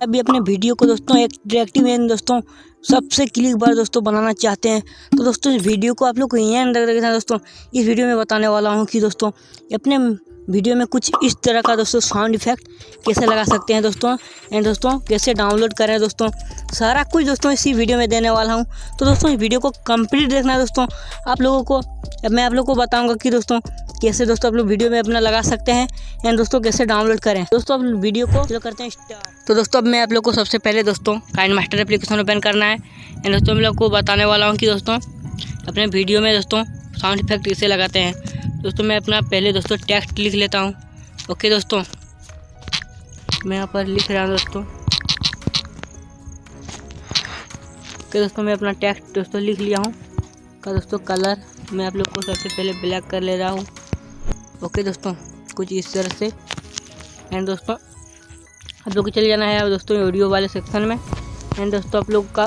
अभी अपने वीडियो को दोस्तों एक इंटरेक्टिव एंड दोस्तों सबसे क्लिक बार दोस्तों बनाना चाहते हैं तो दोस्तों इस वीडियो को आप लोग को यहीं अंदर देखना दोस्तों। इस वीडियो में बताने वाला हूं कि दोस्तों अपने वीडियो में कुछ इस तरह का दोस्तों साउंड इफेक्ट कैसे लगा सकते हैं दोस्तों एंड दोस्तों कैसे डाउनलोड करें दोस्तों, सारा कुछ दोस्तों इसी वीडियो में देने वाला हूं। तो दोस्तों इस वीडियो को कंप्लीट देखना दोस्तों। आप लोगों को मैं आप लोग को बताऊंगा कि दोस्तों कैसे दोस्तों आप लोग वीडियो में अपना लगा सकते हैं एंड दोस्तों कैसे डाउनलोड करें। दोस्तों अब वीडियो को चलो करते हैं स्टार्ट। तो दोस्तों अब मैं आप लोग को सबसे पहले दोस्तों काइनमास्टर एप्लीकेशन ओपन करना है एंड दोस्तों मैं लोग को बताने वाला हूँ कि दोस्तों अपने वीडियो में दोस्तों साउंड इफेक्ट कैसे लगाते हैं। दोस्तों मैं अपना पहले दोस्तों टेक्स्ट लिख लेता हूँ। ओके दोस्तों मैं यहाँ पर लिख रहा हूँ दोस्तों। ओके दोस्तों मैं अपना टेक्स्ट दोस्तों लिख लिया हूँ। का दोस्तों कलर मैं आप लोग को सबसे पहले ब्लैक कर ले रहा हूँ। ओके दोस्तों कुछ इस तरह से एंड दोस्तों आप लोग को चले जाना है दोस्तों ऑडियो वाले सेक्शन में एंड दोस्तों आप लोग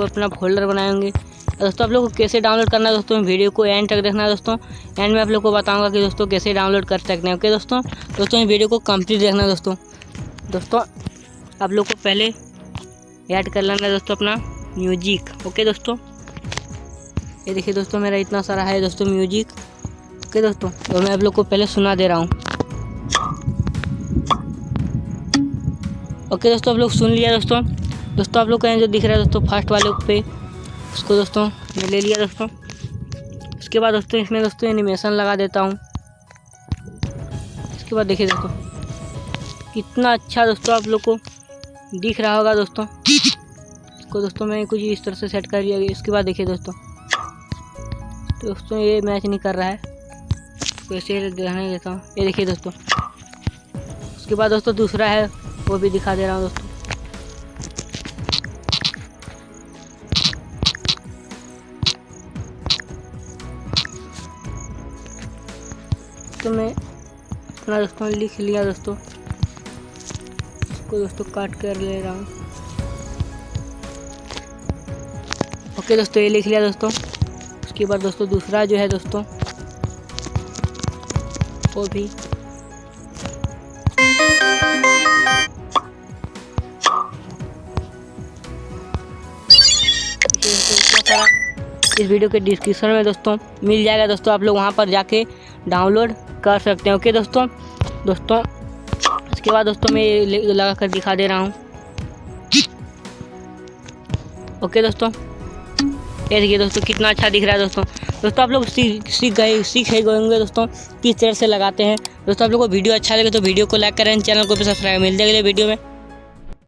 अपना फोल्डर बनाएंगे। दोस्तों आप लोग को कैसे डाउनलोड करना है दोस्तों वीडियो को एंड तक देखना है दोस्तों। एंड में आप लोग को बताऊंगा कि दोस्तों कैसे डाउनलोड कर सकते हैं। ओके दोस्तों ये वीडियो को कंप्लीट देखना है दोस्तों। दोस्तों आप लोग को पहले ऐड कर लेना है दोस्तों अपना म्यूजिक। ओके दोस्तों ये देखिए दोस्तों मेरा इतना सारा है दोस्तों म्यूजिक। ओके दोस्तों तो मैं आप लोग को पहले सुना दे रहा हूँ। ओके दोस्तों आप लोग सुन लिया दोस्तों। आप लोग का जो दिख रहा है दोस्तों फर्स्ट वाले पे उसको दोस्तों मैं ले लिया दोस्तों। उसके बाद दोस्तों इसमें दोस्तों एनिमेशन लगा देता हूँ। इसके बाद देखिए दोस्तों कितना अच्छा दोस्तों आप लोग को दिख रहा होगा दोस्तों। इसको दोस्तों मैं कुछ इस तरह से सेट कर लिया। इसके बाद देखिए दोस्तों ये मैच नहीं कर रहा है तो ऐसे रहने देता हूँ। ये देखिए दोस्तों उसके बाद दोस्तों दूसरा है वो भी दिखा दे रहा हूँ दोस्तों। तो मैं अपना दोस्तों लिख लिया दोस्तों। इसको दोस्तों काट कर ले रहा हूँ। ओके दोस्तों ये लिख लिया दोस्तों। उसके बाद दोस्तों दूसरा जो है दोस्तों वो भी इस वीडियो के डिस्क्रिप्शन में दोस्तों मिल जाएगा दोस्तों। आप लोग वहाँ पर जाके डाउनलोड कर सकते हैं। ओके दोस्तों इसके बाद दोस्तों मैं लगा कर दिखा दे रहा हूँ। ओके दोस्तों ये देखिए दोस्तों कितना अच्छा दिख रहा है दोस्तों। आप लोग सीख गए होंगे दोस्तों किस तरह से लगाते हैं। दोस्तों आप लोग को वीडियो अच्छा लगे तो वीडियो को लाइक करें, चैनल को भी सब्सक्राइब। मिलते हैं अगले वीडियो में।